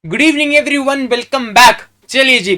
Good evening everyone, welcome back. चलिए जी,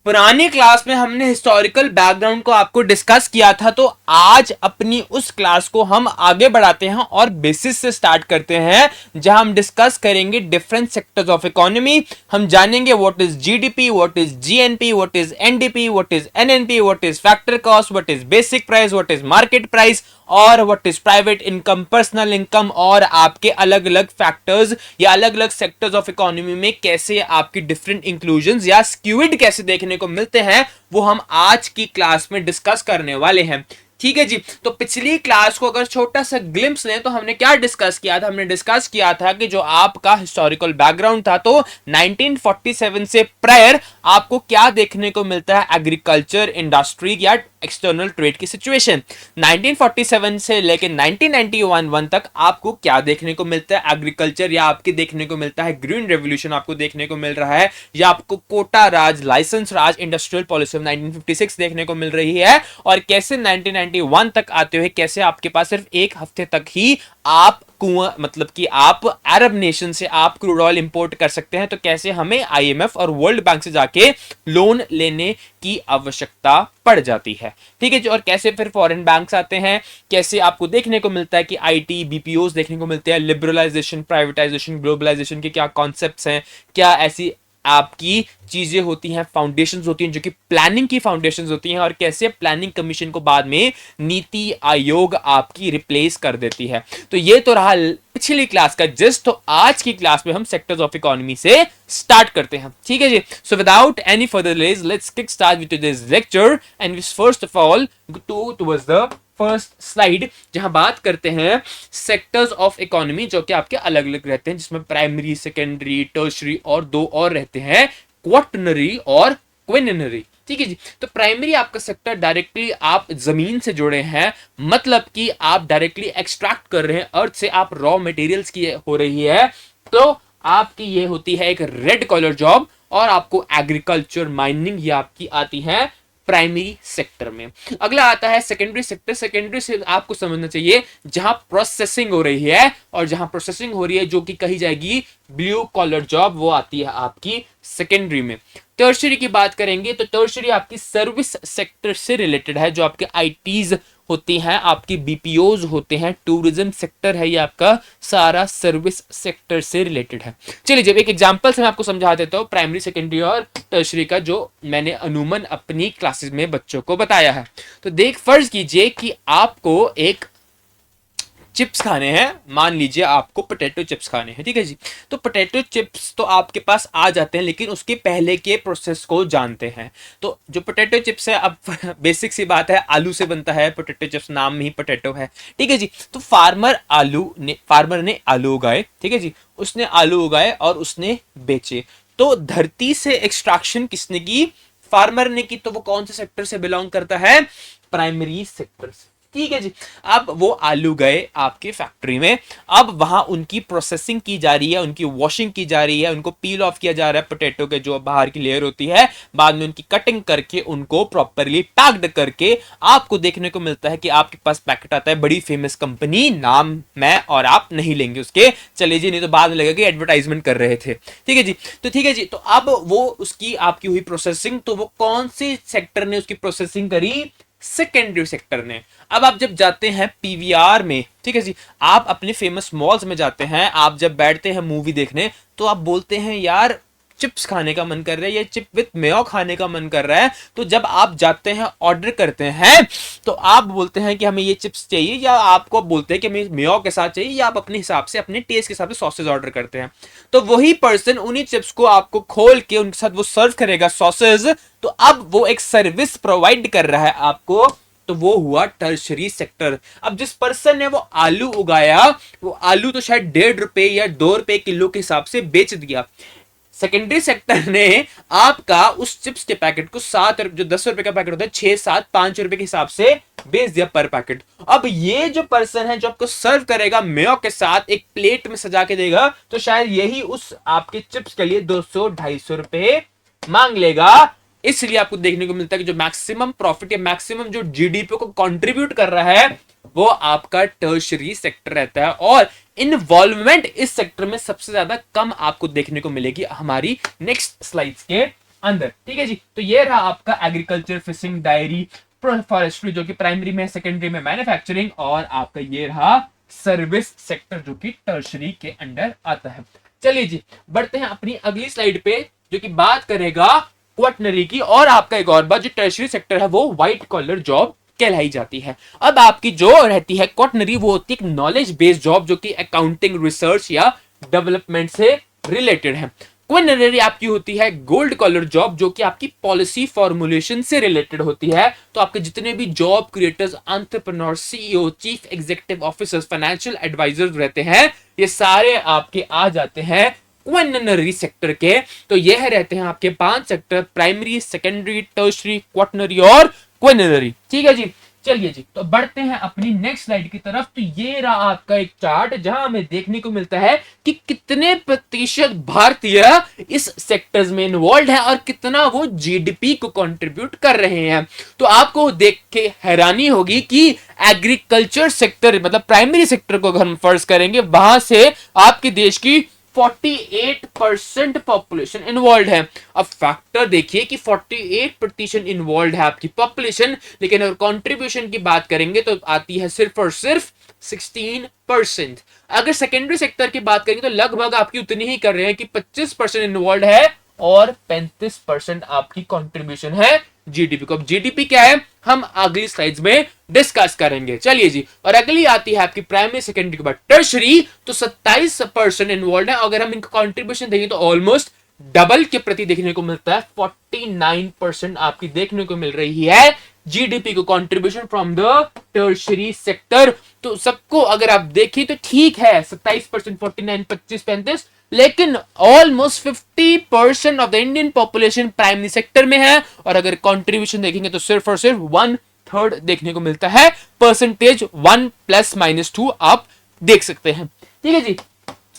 पुरानी class में हमने हिस्टोरिकल बैकग्राउंड को आपको डिस्कस किया था, तो आज अपनी उस क्लास को हम आगे बढ़ाते हैं और बेसिस से स्टार्ट करते हैं, जहां हम डिस्कस करेंगे डिफरेंट सेक्टर्स ऑफ इकोनॉमी। हम जानेंगे what is GDP, what is GNP, what is NDP, what is NNP, what is factor cost, what is basic price, what is market price, और what is private income, personal income, और आपके अलग अलग factors या अलग अलग sectors of economy में कैसे आपकी डिफरेंट इंक्लूजन्स या स्क्यूड कैसे देखने को मिलते हैं, वो हम आज की क्लास में डिस्कस करने वाले हैं। ठीक है जी। तो पिछली क्लास को अगर छोटा सा ग्लिम्स लें तो हमने क्या डिस्कस किया था? हमने डिस्कस किया था कि जो आपका हिस्टोरिकल बैकग्राउंड था, तो 1947 से प्रायर आपको क्या देखने को मिलता है? एग्रीकल्चर, इंडस्ट्री या एक्सटर्नल ट्रेड की सिचुएशन। 1947 से लेकर 1991 तक आपको क्या देखने को मिलता है? एग्रीकल्चर, या आपके देखने को मिलता है ग्रीन रेवोल्यूशन आपको देखने को मिल रहा है, या आपको quota raj, licence raj, industrial policy of 1956 देखने को मिल रही है। और कैसे 1991 तक आते हुए कैसे आपके पास सिर्फ एक हफ्ते तक ही आप कुआं, मतलब कि आप अरब नेशन से आप क्रूड ऑयल इंपोर्ट कर सकते हैं, तो कैसे हमें आईएमएफ और वर्ल्ड बैंक से जाके लोन लेने की आवश्यकता पड़ जाती है। ठीक है जी। और कैसे फिर फॉरेन बैंक्स आते हैं, कैसे आपको देखने को मिलता है कि आईटी, बीपीओस देखने को मिलते हैं, लिबरलाइजेशन, प्राइवेटाइजेशन, ग्लोबलाइजेशन के क्या कॉन्सेप्ट्स हैं, क्या ऐसी आपकी चीजें होती हैं, फाउंडेशंस होती हैं जो कि प्लानिंग की फाउंडेशंस होती हैं, और कैसे प्लानिंग कमीशन को बाद में नीति आयोग आपकी रिप्लेस कर देती है। तो ये तो रहा पिछली क्लास का जिस्ट। तो आज की क्लास में हम सेक्टर्स ऑफ इकोनॉमी से स्टार्ट करते हैं। ठीक है जी। So without any further delays, let's kick start with this lecture and we first of all to towards the first slide, जहां बात करते हैं सेक्टर्स ऑफ इकोनॉमी, जो कि आपके अलग अलग रहते हैं, जिसमें प्राइमरी, सेकेंडरी, टर्शरी और दो और रहते हैं, क्वाटरनरी और क्विनरी। ठीक है जी। तो प्राइमरी आपका सेक्टर डायरेक्टली आप जमीन से जुड़े हैं, मतलब कि आप डायरेक्टली एक्सट्रैक्ट कर रहे हैं अर्थ से, आप रॉ मटेरियल्स की हो रही है, तो आपकी ये होती है एक रेड कॉलर जॉब, और आपको एग्रीकल्चर, माइनिंग ये आपकी आती है प्राइमरी सेक्टर में। अगला आता है सेकेंडरी सेक्टर। सेकेंडरी से आपको समझना चाहिए जहां प्रोसेसिंग हो रही है, और जहां प्रोसेसिंग हो रही है जो कि कही जाएगी ब्लू कॉलर जॉब, वो आती है आपकी सेकेंडरी में। टर्शरी की बात करेंगे तो टर्शरी आपकी सर्विस सेक्टर से रिलेटेड है, जो आपके आईटीज होती हैं, आपकी बीपीओज होते हैं, टूरिज्म सेक्टर है, ये आपका सारा सर्विस सेक्टर से रिलेटेड है। चलिए, जब एक एग्जांपल से मैं आपको समझा देता हूं प्राइमरी, सेकेंडरी और टर्शरी का, जो मैंने अमूमन अपनी क्लासेस में बच्चों को बताया है। तो देख, फर्ज कीजिए कि आपको एक चिप्स खाने हैं, मान लीजिए आपको पोटैटो चिप्स खाने हैं। ठीक है जी। तो पोटैटो चिप्स तो आपके पास आ जाते हैं, लेकिन उसके पहले के प्रोसेस को जानते हैं। तो जो पोटैटो चिप्स है, अब बेसिक सी बात है, आलू से बनता है पोटैटो चिप्स, नाम में ही पोटैटो है। ठीक है जी। तो फार्मर ने आलू उगाए। ठीक है जी। उसने आलू उगाए और उसने बेचे। तो धरती से एक्सट्रैक्शन किसने की? फार्मर ने की। तो वो कौन से सेक्टर से बिलोंग करता है? प्राइमरी सेक्टर से। ठीक है जी। अब वो आलू गए आपके फैक्ट्री में, अब वहां उनकी प्रोसेसिंग की जा रही है, उनकी वॉशिंग की जा रही है, उनको पील ऑफ किया जा रहा है पोटैटो के जो बाहर की लेयर होती है, बाद में उनकी कटिंग करके उनको प्रॉपरली पैक्ड करके आपको देखने को मिलता है कि आपके पास पैकेट आता है, बड़ी फेमस कंपनी, नाम मैं और आप नहीं लेंगे उसके, चले जी, नहीं तो बाद में लगेगा कि एडवर्टाइजमेंट कर रहे थे। ठीक है जी। तो ठीक है जी। तो अब वो उसकी आपकी हुई प्रोसेसिंग, तो वो कौन से सेक्टर ने उसकी प्रोसेसिंग करी? सेकेंडरी सेक्टर ने। अब आप जब जाते हैं पीवीआर में, ठीक है जी, आप अपने फेमस मॉल्स में जाते हैं, आप जब बैठते हैं मूवी देखने, तो आप बोलते हैं यार चिप्स खाने का मन कर रहा है, या चिप विथ मेयो खाने का मन कर रहा है। तो जब आप जाते हैं, ऑर्डर करते हैं, तो आप बोलते हैं कि हमें ये चिप्स चाहिए, या आपको बोलते हैं कि हमें मेयो के साथ चाहिए, या आप अपने हिसाब से, अपने टेस्ट के हिसाब से सॉसेज ऑर्डर करते हैं। तो वही पर्सन उन्हीं चिप्स को आपको खोल के उनके साथ वो सर्व करेगा सॉसेज। तो अब वो एक सर्विस प्रोवाइड कर रहा है आपको, तो वो हुआ टर्शरी सेक्टर। अब जिस पर्सन ने वो आलू उगाया, वो आलू तो शायद 1.5 रुपए या 2 रुपए किलो के हिसाब से बेच दिया। सेकेंडरी सेक्टर ने आपका उस चिप्स के पैकेट को 7 जो 10 रुपए का पैकेट होता है, 6, 7, 5 रुपए के हिसाब से बेच दिया पर पैकेट। अब ये जो पर्सन है जो आपको सर्व करेगा मेयो के साथ, एक प्लेट में सजा के देगा, तो शायद यही उस आपके चिप्स के लिए 200-250 रुपए मांग लेगा। इसलिए आपको देखने को मिलता है कि जो मैक्सिमम प्रॉफिट या मैक्सिमम जो जीडीपी को कंट्रीब्यूट कर रहा है वो आपका टर्शरी सेक्टर रहता है, और इन्वॉल्वमेंट इस सेक्टर में सबसे ज्यादा कम आपको देखने को मिलेगी हमारी नेक्स्ट स्लाइड्स के अंदर। ठीक है जी, तो ये रहा आपका एग्रीकल्चर, फिशिंग, डायरी, फॉरेस्ट्री जो कि प्राइमरी में, सेकेंडरी में मैन्युफैक्चरिंग, और आपका ये रहा सर्विस सेक्टर जो कि टर्शरी के अंडर आता है। चलिए जी, बढ़ते हैं अपनी अगली स्लाइड पे जो कि बात करेगा क्वाटनरी की, और आपका एक और बात, जो टर्शरी सेक्टर है वो व्हाइट कॉलर जॉब कहलाई जाती है। अब आपकी जो रहती है क्वाटनरी, वो होती है एक नॉलेज बेस्ड जॉब जो कि अकाउंटिंग, रिसर्च या डेवलपमेंट से रिलेटेड है। क्विनरी आपकी होती है गोल्ड कॉलर जॉब जो कि आपकी पॉलिसी फॉर्मुलेशन से रिलेटेड होती है। तो आपके जितने भी job creators, entrepreneur, CEO, chief executive officers, financial advisers रहते हैं, ये सारे आपके आ जाते हैं क्विनरी सेक्टर के। तो यह रहते हैं आपके 5 sector: primary, secondary, tertiary, quaternary और क्विनरी। ठीक है जी, चलिए जी, तो बढ़ते हैं अपनी नेक्स्ट स्लाइड की तरफ। तो ये रहा आपका एक चार्ट जहां हमें देखने को मिलता है कि कितने प्रतिशत भारतीय इस सेक्टर्स में इन्वॉल्व है और कितना वो जीडीपी को कंट्रीब्यूट कर रहे हैं। तो आपको देख के हैरानी होगी कि एग्रीकल्चर सेक्टर, मतलब प्राइमरी सेक्टर को अगर हम फर्ज करेंगे, वहां से आपके देश की 48% पॉपुलेशन इन्वॉल्व है। अब फैक्टर देखिए कि 48% इन्वॉल्व है आपकी पॉपुलेशन, लेकिन अगर कंट्रीब्यूशन की बात करेंगे तो आती है सिर्फ और सिर्फ 16%। अगर सेकेंडरी सेक्टर की बात करेंगे तो लगभग आपकी उतनी ही कर रहे हैं कि 25% इन्वॉल्व है और 35% आपकी कंट्रीब्यूशन है जीडीपी को। अब जीडीपी क्या है हम अगली स्लाइड्स में डिस्कस करेंगे। चलिए जी, और अगली आती है आपकी प्राइमरी, सेकेंडरी के बाद टर्शरी। तो 27% इन्वॉल्व है। अगर हम इनका कंट्रीब्यूशन देंगे तो ऑलमोस्ट डबल के प्रति देखने को मिलता है। 49% आपकी देखने को मिल रही है जीडीपी को contribution from the tertiary sector. तो सबको अगर आप देखें तो ठीक है, 27%, 49, 25, 35, लेकिन almost 50% of the Indian population primary sector में है। और अगर कंट्रीब्यूशन देखेंगे तो सिर्फ और सिर्फ 1/3 देखने को मिलता है। परसेंटेज 1 + -2 आप देख सकते हैं। ठीक है जी,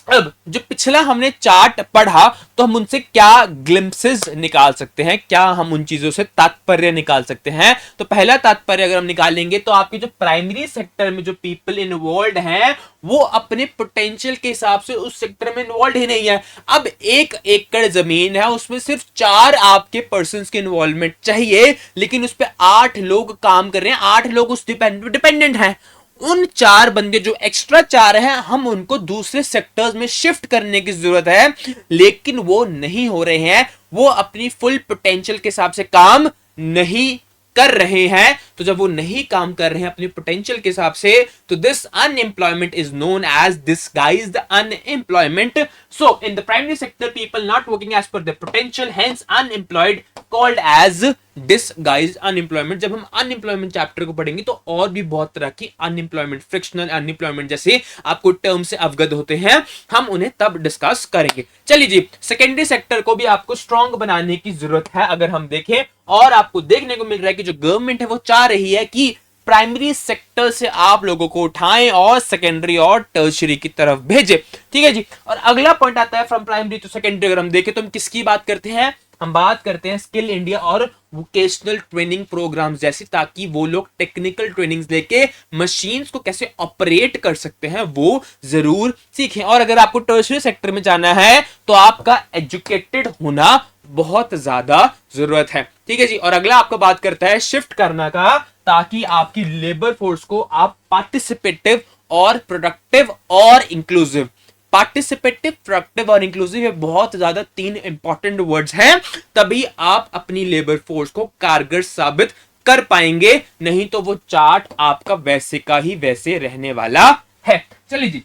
अब जो पिछला हमने चार्ट पढ़ा तो हम उनसे क्या ग्लिम्पसेस निकाल सकते हैं, क्या हम उन चीजों से तात्पर्य निकाल सकते हैं। तो पहला तात्पर्य अगर हम निकालेंगे तो आपके जो प्राइमरी सेक्टर में जो पीपल इन्वॉल्व हैं वो अपने पोटेंशियल के हिसाब से उस सेक्टर में इन्वॉल्व ही नहीं है। अब 1 एकड़ जमीन है, उसमें सिर्फ 4 आपके पर्संस की इन्वॉल्वमेंट चाहिए, लेकिन उस पर 8 लोग काम कर रहे हैं, 8 लोग उस डिपेंडेंट हैं। उन 4 बंदे जो एक्स्ट्रा 4 हैं हम उनको दूसरे सेक्टर्स में शिफ्ट करने की जरूरत है, लेकिन वो नहीं हो रहे हैं। वो अपनी फुल पोटेंशियल के हिसाब से काम नहीं कर रहे हैं। तो जब वो नहीं काम कर रहे हैं अपनी पोटेंशियल के हिसाब से, तो this unemployment is known as disguised unemployment. So in the primary sector people not working as per their potential, hence unemployed, called as disguised unemployment. जब हम अनएम्प्लॉयमेंट चैप्टर को पढ़ेंगे तो और भी बहुत तरह की अनएम्प्लॉयमेंट, फ्रिक्शनल अनएम्प्लॉयमेंट जैसे आपको टर्म से अवगत होते हैं, हम उन्हें तब डिस्कस करेंगे। चलिए जी, सेकेंडरी सेक्टर को भी आपको स्ट्रॉन्ग बनाने की जरूरत है। अगर हम देखें, और आपको देखने को मिल रहा है कि जो गवर्नमेंट है वो चाह रही है कि प्राइमरी सेक्टर से आप लोगों को उठाएं और सेकेंडरी और टर्शरी की तरफ भेजे। ठीक है जी, और अगला पॉइंट आता है फ्रॉम प्राइमरी टू सेकेंडरी। अगर हम देखें तो हम किसकी बात करते हैं, हम बात करते हैं स्किल इंडिया और वोकेशनल ट्रेनिंग प्रोग्राम्स जैसी, ताकि वो लोग टेक्निकल ट्रेनिंग्स लेके मशीन्स को कैसे ऑपरेट कर सकते हैं वो जरूर सीखें। और अगर आपको टर्शरी सेक्टर में जाना है तो आपका एजुकेटेड होना बहुत ज्यादा जरूरत है। ठीक है जी, और अगला आपको बात करता है शिफ्ट करना का, ताकि आपकी लेबर फोर्स को आप पार्टिसिपेटिव और प्रोडक्टिव और इंक्लूसिव, पार्टिसिपेटिव, प्रोडक्टिव और इंक्लूसिव, ये बहुत ज्यादा 3 इंपॉर्टेंट वर्ड्स हैं। तभी आप अपनी लेबर फोर्स को कारगर साबित कर पाएंगे, नहीं तो वो चार्ट आपका वैसे का ही वैसे रहने वाला है। चलिए जी,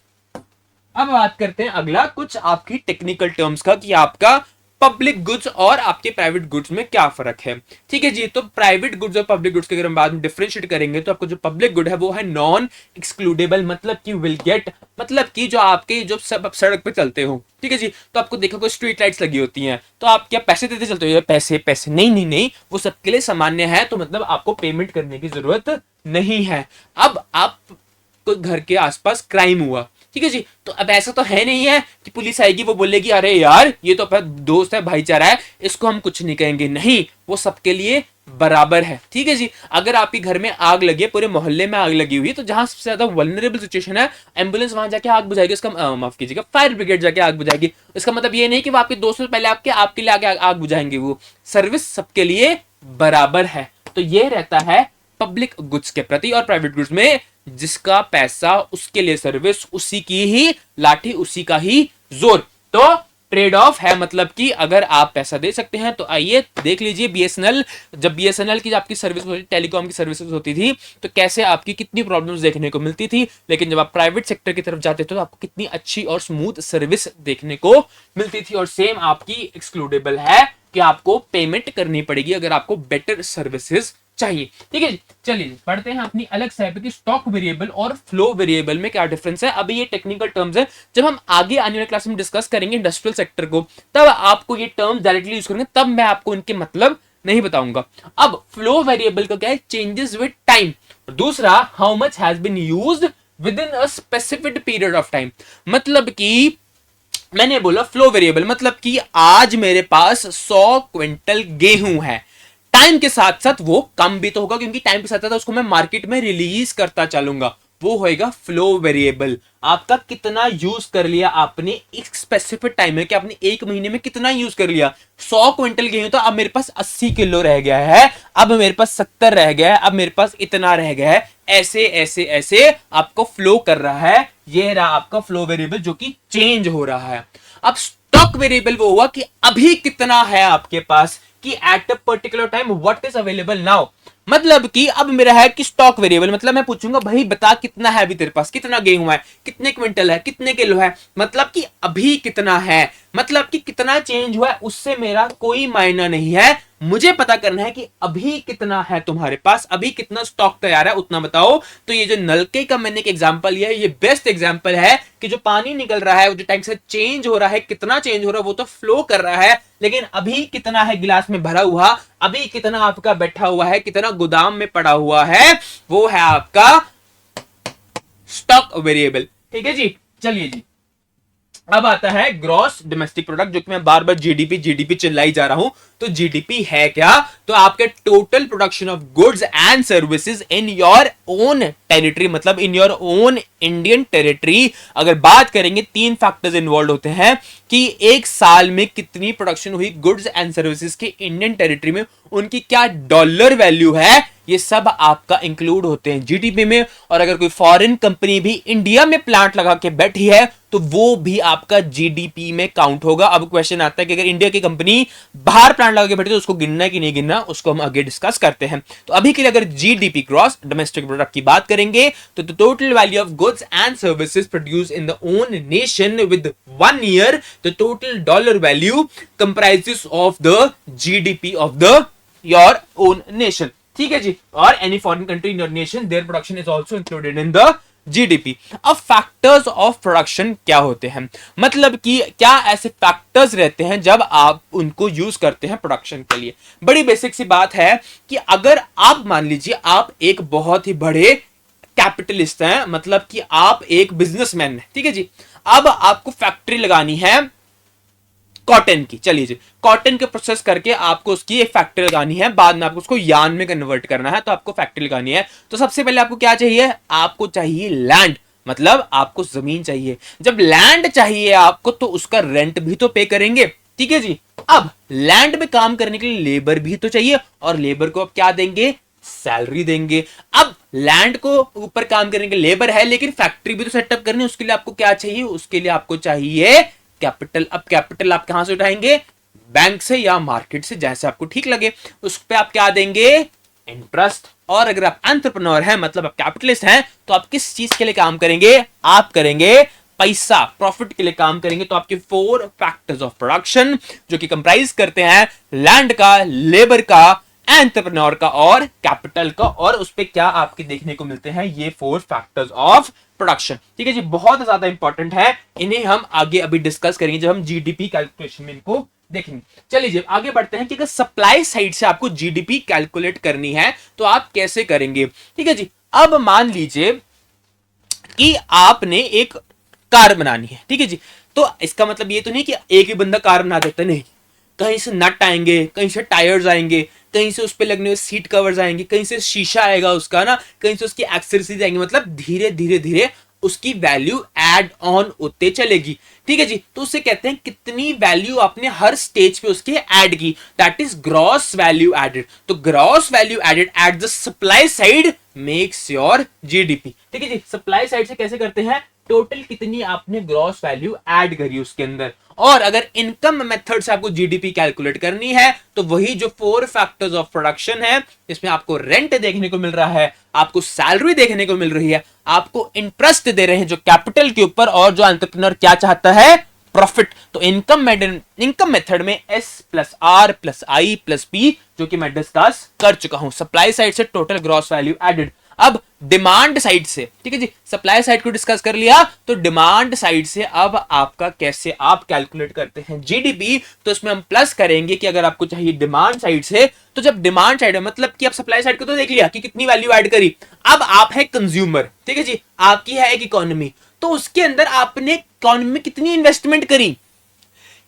अब बात करते हैं अगला कुछ आपकी टेक्निकल टर्म्स का कि आपका पब्लिक गुड्स और आपके प्राइवेट गुड्स में क्या फर्क है। ठीक है जी, तो प्राइवेट गुड्स और पब्लिक गुड्स के अगर हम बाद में डिफरेंशिएट करेंगे तो आपको जो पब्लिक गुड है वो है नॉन एक्सक्लूडेबल, मतलब कि विल गेट, मतलब कि जो आपके जो सब सड़क पे चलते हो। ठीक है जी, तो आपको देखो कोई स्ट्रीट लाइट्स लगी होती हैं तो आप क्या पैसे देते चलते हो, पैसे पैसे नहीं नहीं नहीं, वो सबके लिए सामान्य है, तो मतलब आपको पेमेंट करने की जरूरत नहीं है। अब आप घर के आसपास क्राइम हुआ, ठीक है जी। तो अब ऐसा तो है नहीं है कि पुलिस आएगी वो बोलेगी अरे यार ये तो अपना दोस्त है, भाईचारा है, इसको हम कुछ नहीं कहेंगे। नहीं, वो सबके लिए बराबर है। ठीक है जी। अगर आपके घर में आग लगी है, पूरे मोहल्ले में आग लगी हुई है, तो जहां सबसे ज्यादा वल्नरेबल सिचुएशन है, एम्बुलेंस वहां जाके आग बुझाएगी, उसका माफ कीजिएगा, फायर ब्रिगेड जाके आग बुझाएगी। इसका मतलब ये नहीं कि वो आपके दोस्तों से पहले आपके लिए आगे आग बुझाएंगे। वो सर्विस सबके लिए बराबर है। तो ये रहता है पब्लिक गुड्स के प्रति। और प्राइवेट गुड्स में जिसका पैसा उसके लिए सर्विस, उसी की ही लाठी उसी का ही जोर। तो ट्रेड ऑफ है, मतलब कि अगर आप पैसा दे सकते हैं तो आइए देख लीजिए बीएसएनएल। जब बीएसएनएल की आपकी सर्विस होती, टेलीकॉम की सर्विसेज होती थी, तो कैसे आपकी कितनी प्रॉब्लम्स देखने को मिलती थी। लेकिन जब आप प्राइवेट सेक्टर की तरफ जाते थे तो आपको कितनी अच्छी और स्मूथ सर्विस देखने को मिलती थी। और सेम आपकी एक्सक्लूडेबल है कि आपको पेमेंट करनी पड़ेगी अगर आपको बेटर सर्विसेज चाहिए। ठीक है, चलिए पढ़ते हैं अपनी अलग साइड की स्टॉक वेरिएबल और फ्लो वेरिएबल में क्या डिफरेंस है। अभी ये टेक्निकल टर्म्स है, जब हम आगे आने वाले क्लास में डिस्कस करेंगे इंडस्ट्रियल सेक्टर को, तब आपको ये टर्म्स डायरेक्टली यूज करेंगे, तब मैं आपको इनके मतलब नहीं बताऊंगा। अब फ्लो वेरिएबल का क्या है, चेंजेस विद टाइम। दूसरा, how much has been used within a specific period of time. मतलब कि मैंने बोला फ्लो वेरिएबल मतलब कि आज मेरे पास 100 क्विंटल गेहूं है, टाइम के साथ साथ वो कम भी तो होगा, क्योंकि टाइम के साथ साथ उसको मैं मार्केट में रिलीज करता चलूंगा, वो होएगा फ्लो वेरिएबल। आपका कितना यूज कर लिया आपने एक स्पेसिफिक टाइम में, कि आपने एक महीने में कितना यूज कर लिया। 100 क्विंटल गेहूं तो अब मेरे पास 80 किलो रह गया है, अब मेरे पास 70 रह गया है, अब मेरे पास इतना रह गया है। ऐसे ऐसे ऐसे आपको फ्लो कर रहा है। ये रहा आपका फ्लो वेरिएबल जो कि चेंज हो रहा है। अब स्टॉक वेरिएबल वो हुआ कि अभी कितना है आपके पास, कि at a particular time what is available now. मतलब कि अब मेरा है कि स्टॉक वेरिएबल, मतलब मैं पूछूंगा भाई बता कितना है अभी तेरे पास, कितना गेहूं है, कितने क्विंटल है, कितने किलो है, मतलब कि अभी कितना है, मतलब कि कितना चेंज हुआ है, उससे मेरा कोई मायना नहीं है। मुझे पता करना है कि अभी कितना है तुम्हारे पास, अभी कितना स्टॉक तैयार है, उतना बताओ। तो ये जो नलके का मैंने एक एग्जांपल लिया है, ये बेस्ट एग्जांपल है कि जो पानी निकल रहा है, वो जो टाइम से चेंज हो रहा है, कितना चेंज हो रहा है, वो तो फ्लो कर रहा है, लेकिन अभी कितना है गिलास में भरा हुआ, अभी कितना आपका बैठा हुआ है, कितना गोदाम में पड़ा हुआ है, वो है आपका स्टॉक वेरिएबल। ठीक है जी। चलिए जी, अब आता है ग्रॉस डोमेस्टिक प्रोडक्ट, जो कि मैं बार बार जीडीपी जीडीपी चिल्लाई जा रहा हूं। तो जीडीपी है क्या, तो आपके total production of goods and services in your own territory, मतलब in your own Indian territory. अगर बात करेंगे, तीन फैक्टर्स इन्वॉल्व होते हैं कि एक साल में कितनी प्रोडक्शन हुई गुड्स एंड सर्विसेज के इंडियन टेरिटरी में, उनकी क्या डॉलर वैल्यू है, ये सब आपका इंक्लूड होते हैं जीडीपी में। और अगर कोई फॉरेन कंपनी भी इंडिया में प्लांट लगा के बैठी है तो वो भी आपका जीडीपी में काउंट होगा। अब क्वेश्चन आता है कि अगर इंडिया की कंपनी बाहर प्लांट लगा के बैठी तो उसको गिनना कि नहीं गिनना, उसको हम आगे डिस्कस करते हैं। तो अभी के लिए अगर जीडीपी ग्रॉस डोमेस्टिक प्रोडक्ट की बात करेंगे तो the total value of goods and services produce in the own nation with 1 year, the total dollar value comprises of the GDP of the your own nation. ठीक है जी। और any foreign country in your nation, their production is also included in the GDP. अब factors of production क्या होते हैं, मतलब कि क्या ऐसे फैक्टर्स रहते हैं जब आप उनको यूज करते हैं प्रोडक्शन के लिए। बड़ी बेसिक सी बात है कि अगर आप मान लीजिए आप एक बहुत ही बड़े कैपिटलिस्ट हैं, मतलब कि आप एक बिजनेसमैन हैं, ठीक है जी। अब आपको फैक्ट्री लगानी है कॉटन की, चलिए जी, कॉटन के प्रोसेस करके आपको उसकी एक फैक्ट्री लगानी है, बाद में आपको उसको यार्न में कन्वर्ट करना है, तो आपको फैक्ट्री लगानी है। तो सबसे पहले आपको क्या चाहिए, आपको चाहिए लैंड, मतलब आपको जमीन चाहिए। जब लैंड चाहिए आपको तो उसका रेंट भी तो पे करेंगे, ठीक है जी। अब लैंड में काम करने के लिए लेबर भी तो चाहिए, और लेबर को अब क्या देंगे, सैलरी देंगे। अब लैंड को ऊपर काम करने के लेबर है, लेकिन फैक्ट्री भी तो सेटअप करनी है, उसके लिए आपको क्या चाहिए, उसके लिए आपको चाहिए कैपिटल। अब कैपिटल आप कहां से उठाएंगे, बैंक से या मार्केट से, जैसे आपको ठीक लगे। उस पे आप क्या देंगे, इंटरेस्ट। और अगर आप एंटरप्रेन्योर हैं, मतलब आप कैपिटलिस्ट हैं, तो आप किस चीज के लिए काम करेंगे, आप करेंगे पैसा, प्रॉफिट के लिए काम करेंगे। तो आपके 4 फैक्टर्स ऑफ प्रोडक्शन जो कि कंप्राइज करते हैं लैंड का, लेबर का, एंटरप्रेन्योर का और कैपिटल का, और उस पे क्या आपके देखने को मिलते हैं, ये 4 फैक्टर्स ऑफ प्रोडक्शन। ठीक है जी, बहुत ज्यादा इंपॉर्टेंट है, इन्हें हम आगे अभी डिस्कस करेंगे जब हम जीडीपी कैलकुलेशन में इनको देखेंगे। चलिए जी आगे बढ़ते हैं कि अगर सप्लाई साइड से आपको जीडीपी कैलकुलेट करनी है तो आप कैसे करेंगे। ठीक है जी, अब मान लीजिए कि आपने एक कार बनानी है, ठीक है जी। तो इसका मतलब ये तो नहीं कि एक ही बंदा कार बना देता, नहीं, कहीं से नट आएंगे, कहीं से टायर्स आएंगे, कहीं से उस पे लगने हुए सीट कवर्स आएंगे, कहीं से शीशा आएगा उसका ना, कहीं से उसकी एक्सेसरीज आएंगी, मतलब धीरे धीरे धीरे उसकी वैल्यू ऐड ऑन होते चलेगी, ठीक है जी। तो उसे कहते हैं कितनी वैल्यू आपने हर स्टेज पे उसके ऐड की, that is gross value added. तो gross value added at the supply side makes your GDP, ठीक है जी। सप्लाई साइड से कैसे करते हैं, टोटल कितनी आपने ग्रॉस वैल्यू ऐड करी उसके अंदर। और अगर इनकम मेथड से आपको जीडीपी कैलकुलेट करनी है तो वही जो 4 फैक्टर्स ऑफ प्रोडक्शन है, इसमें आपको रेंट देखने को मिल रहा है, आपको सैलरी देखने को मिल रही है, आपको इंटरेस्ट दे रहे हैं जो कैपिटल के ऊपर, और जो एंटरप्रेन्योर क्या चाहता है, प्रॉफिट। तो इनकम मेथड में S plus R plus I plus P, जो कि मैं डिस्कस कर चुका हूं। सप्लाई साइड से टोटल ग्रॉस वैल्यू एडेड। अब डिमांड साइड से, ठीक है जी, सप्लाई साइड को डिस्कस कर लिया, तो डिमांड साइड से अब आपका कैसे आप कैलकुलेट करते हैं जीडीपी। तो इसमें हम प्लस करेंगे कि अगर आपको चाहिए डिमांड साइड से, तो जब डिमांड साइड है मतलब कि आप सप्लाई साइड को तो देख लिया कि कितनी वैल्यू ऐड करी, अब आप है कंज्यूमर, ठीक है जी, आपकी है एक इकोनॉमी, तो उसके अंदर आपने इकोनॉमी में कितनी इन्वेस्टमेंट करी,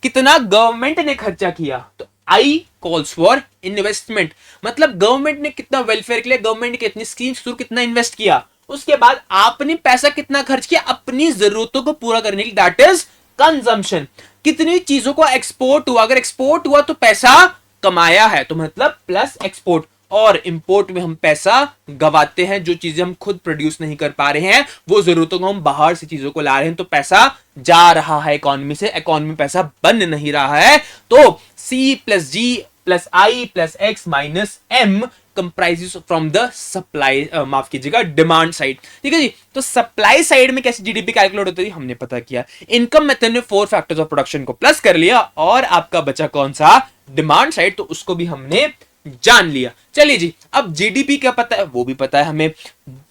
कितना गवर्नमेंट ने खर्चा किया। तो आई कॉल्स फॉर इन्वेस्टमेंट, मतलब गवर्नमेंट ने कितना वेलफेयर के लिए, गवर्नमेंट ने कितनी स्कीम्स थ्रू कितना इन्वेस्ट किया, उसके बाद आपने पैसा कितना खर्च किया अपनी जरूरतों को पूरा करने के लिए, दैट इज कंजम्पशन। कितनी चीजों को एक्सपोर्ट हुआ, अगर एक्सपोर्ट हुआ तो पैसा कमाया है, तो मतलब प्लस एक्सपोर्ट। और इंपोर्ट में हम पैसा गवाते हैं, जो चीजें हम खुद प्रोड्यूस नहीं कर पा रहे हैं, वो जरूरतों को हम बाहर से चीजों को ला रहे हैं, तो पैसा जा रहा है इकोनॉमी से, इकोनॉमी में पैसा बन नहीं रहा है। तो C plus G plus I plus X minus M comprises from the supply, माफ कीजिएगा, डिमांड साइड, ठीक है जी। तो सप्लाई साइड में कैसे जीडीपी कैलकुलेट होती है हमने पता किया, इनकम मेथड में 4 फैक्टर्स ऑफ प्रोडक्शन को प्लस कर लिया, और आपका बचा कौन सा, डिमांड साइड, तो उसको भी हमने जान लिया। चलिए जी, अब जीडीपी क्या पता है, वो भी पता है हमें।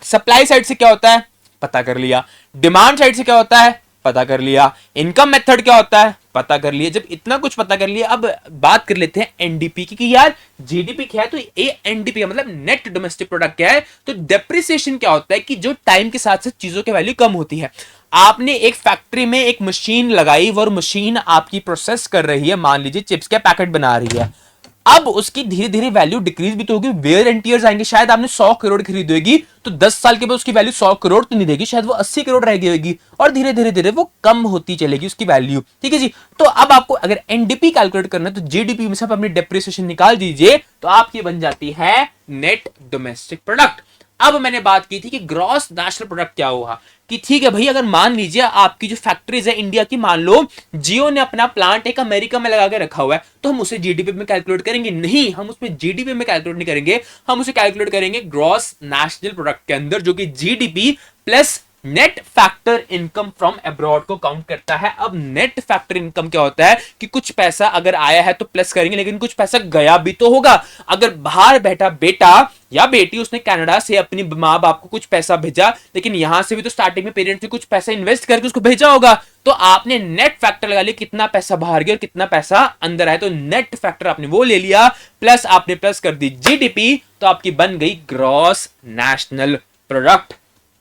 सप्लाई साइड से क्या होता है पता कर लिया, डिमांड साइड से क्या होता है पता कर लिया, इनकम मेथड क्या होता है पता कर लिया। जब इतना कुछ पता कर लिया, अब बात कर लेते हैं एनडीपी की, कि यार जीडीपी क्या है, तो ये एनडीपी का मतलब नेट डोमेस्टिक प्रोडक्ट क्या है। तो डेप्रिसिएशन क्या होता है कि जो टाइम के साथ साथ चीजों की वैल्यू कम होती है। आपने एक फैक्ट्री में एक मशीन लगाई, वो मशीन आपकी प्रोसेस कर रही है, मान लीजिए चिप्स का पैकेट बना रही है, अब उसकी धीरे धीरे वैल्यू डिक्रीज भी तो होगी, वेयर एंड टीयर्स आएंगे, शायद आपने 100 करोड़ खरीदी होगी, तो 10 साल के बाद उसकी वैल्यू 100 करोड़ तो नहीं देगी, शायद वो 80 करोड़ रह गई होगी, और धीरे धीरे धीरे वो कम होती चलेगी उसकी वैल्यू, ठीक है जी। तो अब आपको अगर एनडीपी कैलकुलेट करना है, तो जीडीपी में से आप अपनी डेप्रिसिएशन निकाल दीजिए, तो आपकी बन जाती है नेट डोमेस्टिक प्रोडक्ट। अब मैंने बात की थी कि ग्रॉस नेशनल प्रोडक्ट क्या हुआ, कि ठीक है भाई, अगर मान लीजिए आपकी जो फैक्ट्रीज है इंडिया की, मान लो जियो ने अपना प्लांट एक अमेरिका में लगा के रखा हुआ है, तो हम उसे जीडीपी में कैलकुलेट करेंगे? नहीं, हम उसमें जीडीपी में कैलकुलेट नहीं करेंगे, हम उसे कैलकुलेट करेंगे ग्रॉस नेशनल प्रोडक्ट के अंदर, जो कि GDP plus net factor income from abroad को काउंट करता है। अब नेट फैक्टर इनकम क्या होता है कि कुछ पैसा अगर आया है तो प्लस करेंगे, लेकिन कुछ पैसा गया भी तो होगा। अगर बाहर बैठा बेटा या बेटी, उसने कनाडा से अपनी माँ बाप को कुछ पैसा भेजा, लेकिन यहां से भी तो स्टार्टिंग में पेरेंट्स ने कुछ पैसा इन्वेस्ट करके उसको भेजा होगा, तो आपने नेट फैक्टर लगा लिया, कितना पैसा बाहर गया और कितना पैसा अंदर आया, तो नेट फैक्टर आपने वो ले लिया, प्लस आपने प्लस कर दी जीडीपी, तो आपकी बन गई ग्रॉस नेशनल प्रोडक्ट।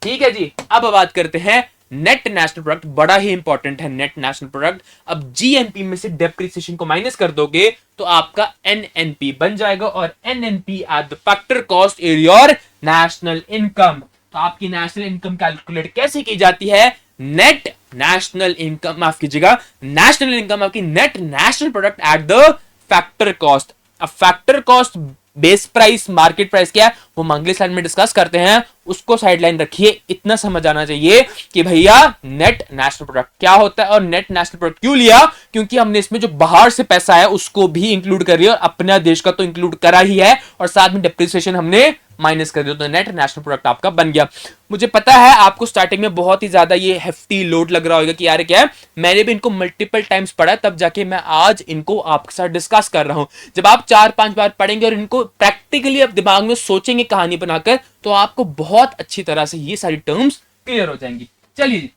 ठीक है जी, अब बात करते हैं नेट नेशनल प्रोडक्ट, बड़ा ही इंपॉर्टेंट है नेट नेशनल प्रोडक्ट। अब जीएनपी में से डेप्रिसिएशन को माइनस कर दोगे तो आपका एनएनपी बन जाएगा, और NNP eight the factor cost is your national income. तो आपकी नेशनल इनकम कैलकुलेट कैसे की जाती है? नेट नेशनल इनकम, माफ कीजिएगा, नेशनल इनकम आपकी net national product at the factor cost. अब factor cost, base price, market price क्या है वो हम अगले स्लाइड में डिस्कस करते हैं, उसको साइडलाइन रखिए। इतना समझ आना चाहिए कि भैया नेट नेशनल प्रोडक्ट क्या होता है और नेट नेशनल प्रोडक्ट क्यों लिया, क्योंकि हमने इसमें जो बाहर से पैसा है उसको भी इंक्लूड कर लिया, और अपने देश का तो इंक्लूड करा ही है, और साथ में डेप्रिसिएशन हमने माइनस कर दिया, तो नेट नेशनल प्रोडक्ट आपका बन गया। मुझे पता है आपको स्टार्टिंग में बहुत ही ज्यादा ये हेफ्टी लोड लग रहा होगा कि यार क्या है, मैंने भी इनको मल्टीपल टाइम्स पढ़ा, तब जाके मैं आज इनको आपके साथ डिस्कस कर रहा हूं। जब आप 4-5 बार पढ़ेंगे और इनको प्रैक्टिकली आप दिमाग में सोचेंगे कहानी बनाकर, तो आपको बहुत अच्छी तरह से ये सारी टर्म्स क्लियर हो जाएंगी। चलिए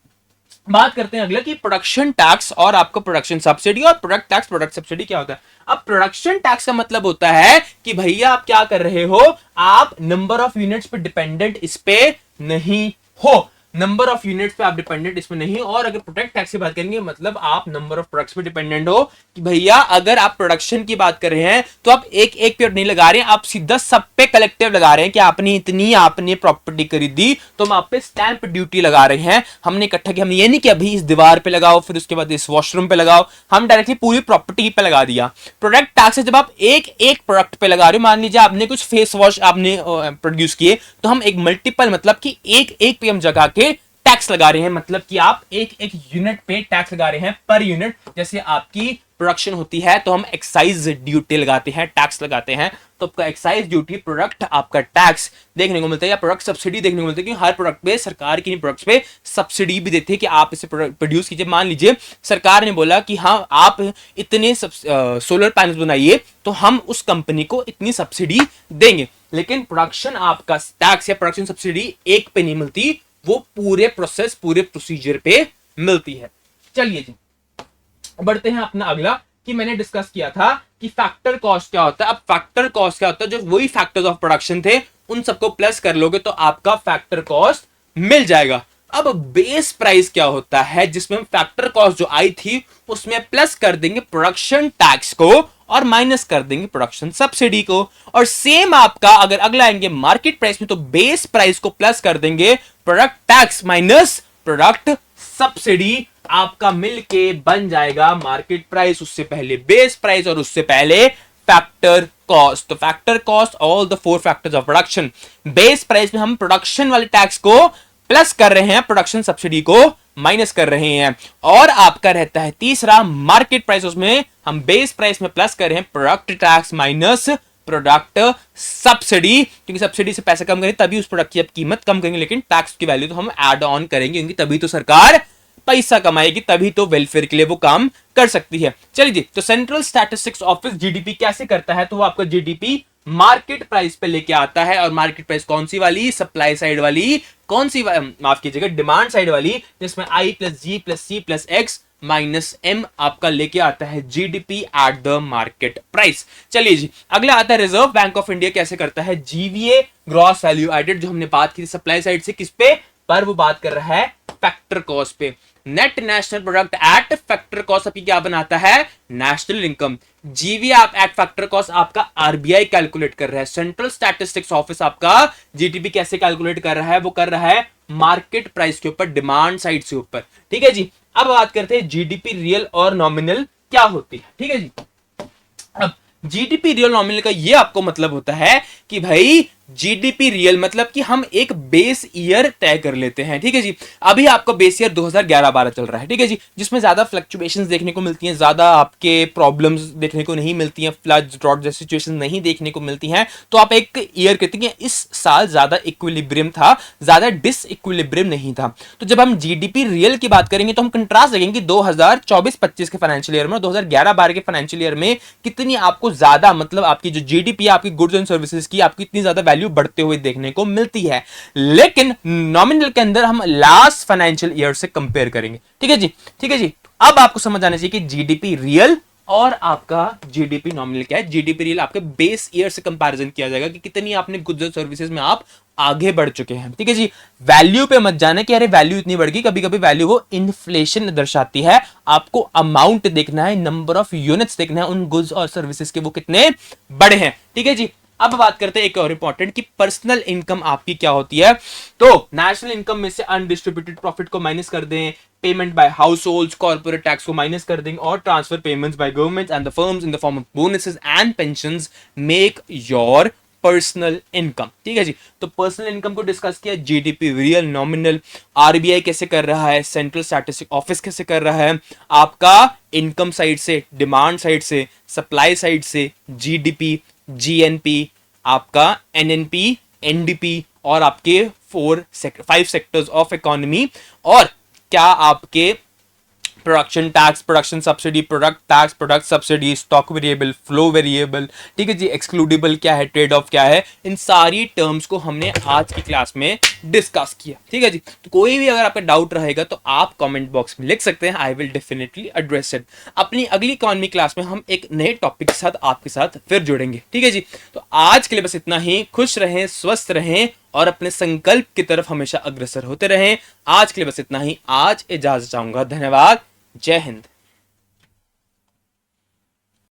बात करते हैं अगला कि प्रोडक्शन टैक्स और आपका प्रोडक्शन सब्सिडी और प्रोडक्ट टैक्स। प्रोडक्ट सब्सिडी क्या होता है? अब प्रोडक्शन टैक्स का मतलब होता है कि भैया आप क्या कर रहे हो, आप नंबर ऑफ यूनिट्स पे डिपेंडेंट इस पे नहीं हो। नंबर ऑफ यूनिट्स पे आप डिपेंडेंट इसमें नहीं। और अगर प्रोडक्ट टैक्स की बात करेंगे मतलब आप नंबर ऑफ प्रोडक्ट्स पे डिपेंडेंट हो कि भैया अगर आप प्रोडक्शन की बात कर रहे हैं तो आप एक एक पे नहीं लगा रहे हैं, आप सीधा सब पे कलेक्टिव लगा रहे हैं कि आपने इतनी आपने प्रॉपर्टी खरीदी तो हम आप पे स्टैंप ड्यूटी लगा रहे हैं। हमने इकट्ठा किया, हमने ये नहीं कि अभी इस दीवार पे लगाओ फिर उसके बाद इस वॉशरूम पे लगाओ, हम डायरेक्टली पूरी प्रॉपर्टी पे लगा दिया। प्रोडक्ट टैक्स जब आप एक एक प्रोडक्ट पे लगा रहे हो, मान लीजिए आपने कुछ फेस वॉश आपने प्रोड्यूस किए तो हम एक मल्टीपल मतलब कि एक एक पे हम जगह के टैक्स लगा रहे हैं, मतलब कि आप एक एक यूनिट पे टैक्स लगा रहे हैं पर यूनिट। जैसे आपकी प्रोडक्शन होती है तो हम एक्साइज ड्यूटी लगाते हैं, टैक्स लगाते हैं, तो आपका एक्साइज ड्यूटी प्रोडक्ट आपका टैक्स देखने को मिलता है या प्रोडक्ट सब्सिडी देखने को मिलता है, क्योंकि हर प्रोडक्ट पे सरकार की प्रोडक्ट्स पे सब्सिडी भी देती है कि आप इसे प्रोड्यूस कीजिए। मान लीजिए सरकार ने बोला कि हाँ आप इतने सोलर पैनल्स बनाइए तो हम उस कंपनी को इतनी सब्सिडी देंगे, लेकिन प्रोडक्शन आपका टैक्स या प्रोडक्शन सब्सिडी एक पे नहीं मिलती, वो पूरे प्रोसेस पूरे प्रोसीजर पे मिलती है। चलिए जी बढ़ते हैं अपना अगला कि मैंने डिस्कस किया था कि फैक्टर कॉस्ट क्या होता है। अब फैक्टर कॉस्ट क्या होता है, जो वही फैक्टर्स ऑफ प्रोडक्शन थे उन सबको प्लस कर लोगे तो आपका फैक्टर कॉस्ट मिल जाएगा। अब बेस प्राइस क्या होता है, जिसमें हम फैक्टर कॉस्ट जो आई थी उसमें प्लस कर देंगे प्रोडक्शन टैक्स को और माइनस कर देंगे प्रोडक्शन सब्सिडी को। और सेम आपका अगर अगला आएंगे मार्केट प्राइस में तो बेस प्राइस को प्लस कर देंगे product tax minus product subsidy, आपका मिलके बन जाएगा मार्केट प्राइस, उससे पहले बेस प्राइस और उससे पहले फैक्टर कॉस्ट। तो factor cost all the four factors of production. Base price में हम प्रोडक्शन वाले टैक्स को प्लस कर रहे हैं, प्रोडक्शन सब्सिडी को माइनस कर रहे हैं। और आपका रहता है तीसरा मार्केट प्राइस, उसमें हम बेस प्राइस में प्लस कर रहे हैं product tax minus product subsidy, क्योंकि सब्सिडी से पैसा कम करेंगे तभी उस प्रोडक्ट की आप कीमत कम करेंगे, लेकिन टैक्स की वैल्यू तो हम ऐड ऑन करेंगे क्योंकि तभी तो सरकार पैसा कमाएगी, तभी तो वेलफेयर के लिए वो काम कर सकती है। चलिए जी, तो सेंट्रल स्टैटिस्टिक्स ऑफिस जीडीपी कैसे करता है, तो वो आपका जीडीपी मार्केट प्राइस पे लेके आता है। और मार्केट प्राइस कौन सी वाली, सप्लाई साइड वाली, कौन सी माफ कीजिएगा डिमांड साइड वाली, जिसमें I plus G plus C plus X minus M आपका लेके आता है GDP at the market price. चलिए जी अगला आता है रिजर्व बैंक ऑफ इंडिया कैसे करता है, जीवीए ग्रॉस वैल्यू एडेड, जो हमने बात की थी सप्लाई साइड से किस पे, पर वो बात कर रहा है फैक्टर कॉस्ट पे। Net national product eight factor cost आपकी क्या बनाता है, नेशनल इनकम। जीवी आप एट फैक्टर कॉस्ट आपका आरबीआई कैलकुलेट कर रहा है। सेंट्रल स्टैटिस्टिक्स ऑफिस आपका जीडीपी कैसे कैलकुलेट कर रहा है, वो कर रहा है मार्केट प्राइस के ऊपर, डिमांड साइड से ऊपर। ठीक है जी, अब बात करते हैं जीडीपी रियल और नॉमिनल क्या होती है। ठीक है जी, अब जीडीपी रियल नॉमिनल का ये आपको मतलब होता है कि भाई जीडीपी रियल मतलब कि हम एक बेस ईयर तय कर लेते हैं। ठीक है जी, अभी आपका बेस ईयर 2011-12 चल रहा है। ठीक है जी, जिसमें ज्यादा फ्लक्चुएशंस देखने को मिलती हैं, ज्यादा आपके प्रॉब्लम्स देखने को नहीं मिलती हैं, फ्लड्स ड्रॉट जैसी सिचुएशन नहीं देखने को मिलती हैं, तो आप एक ईयर कहते हैं इस साल ज्यादा इक्विलिब्रियम था, ज्यादा डिसइक्विलिब्रियम नहीं था। तो जब हम जीडीपी रियल की बात करेंगे तो हम कंट्रास्ट देखेंगे 2024-25 के फाइनेंशियल ईयर में और 2011-12 के फाइनेंशियल ईयर में कितनी आपको ज्यादा मतलब आपकी जो जीडीपी आपकी गुड्स एंड सर्विसेज की आपकी इतनी ज्यादा वैल्यू बढ़ते हुए देखने को मिलती है। लेकिन नॉमिनल के अंदर हम लास्ट फाइनेंशियल ईयर से कंपेयर करेंगे। ठीक है जी, ठीक है जी, अब आपको समझ आना चाहिए कि जीडीपी रियल और आपका जीडीपी नॉमिनल क्या है। जीडीपी रियल आपके बेस ईयर से कंपैरिजन किया जाएगा कि कितनी आपने गुड्स और सर्विसेज में आप आगे बढ़ चुके हैं। ठीक है जी, वैल्यू पे मत जाने कि अरे वैल्यू इतनी बढ़ गई, कभी कभी वैल्यू वो इन्फ्लेशन दर्शाती है। आपको अमाउंट देखना है, नंबर ऑफ यूनिट्स देखना है उन गुड्स और सर्विसेज के वो कितने बड़े हैं। ठीक है जी, अब बात करते हैं एक और इंपॉर्टेंट कि पर्सनल इनकम आपकी क्या होती है। तो नेशनल इनकम में से अनडिस्ट्रीब्यूटेड प्रॉफिट को माइनस कर दें, payment by house hold corporate tax को माइनस कर देंगे और transfer payments by government and the firms in the form of bonuses and pensions make your personal income. ठीक है जी, तो पर्सनल इनकम को डिस्कस किया, जीडीपी रियल नॉमिनल, आरबीआई कैसे कर रहा है, सेंट्रल स्टैटिस्टिक्स ऑफिस कैसे कर रहा है, आपका इनकम साइड से, डिमांड साइड से, सप्लाई साइड से, जीडीपी, जीएनपी, आपका एनएनपी, एनडीपी और आपके 5 सेक्टर्स ऑफ इकोनॉमी, और क्या आपके production tax, production subsidy, product tax, product subsidy, stock variable, flow variable, ठीक है जी, एक्सक्लूडेबल क्या है, ट्रेड ऑफ क्या है, इन सारी टर्म्स को हमने आज की क्लास में डिस्कस किया। ठीक है जी, तो कोई भी अगर आपका डाउट रहेगा तो आप कमेंट बॉक्स में लिख सकते हैं, I will definitely address it. अपनी अगली इकोनॉमी क्लास में हम एक नए टॉपिक के साथ आपके साथ फिर जुड़ेंगे। ठीक है जी, तो आज के लिए बस इतना ही। खुश रहें, स्वस्थ रहें और अपने संकल्प की तरफ हमेशा अग्रसर होते रहें। आज के लिए बस इतना ही, आज इजाजत चाहूंगा। धन्यवाद। जय हिंद।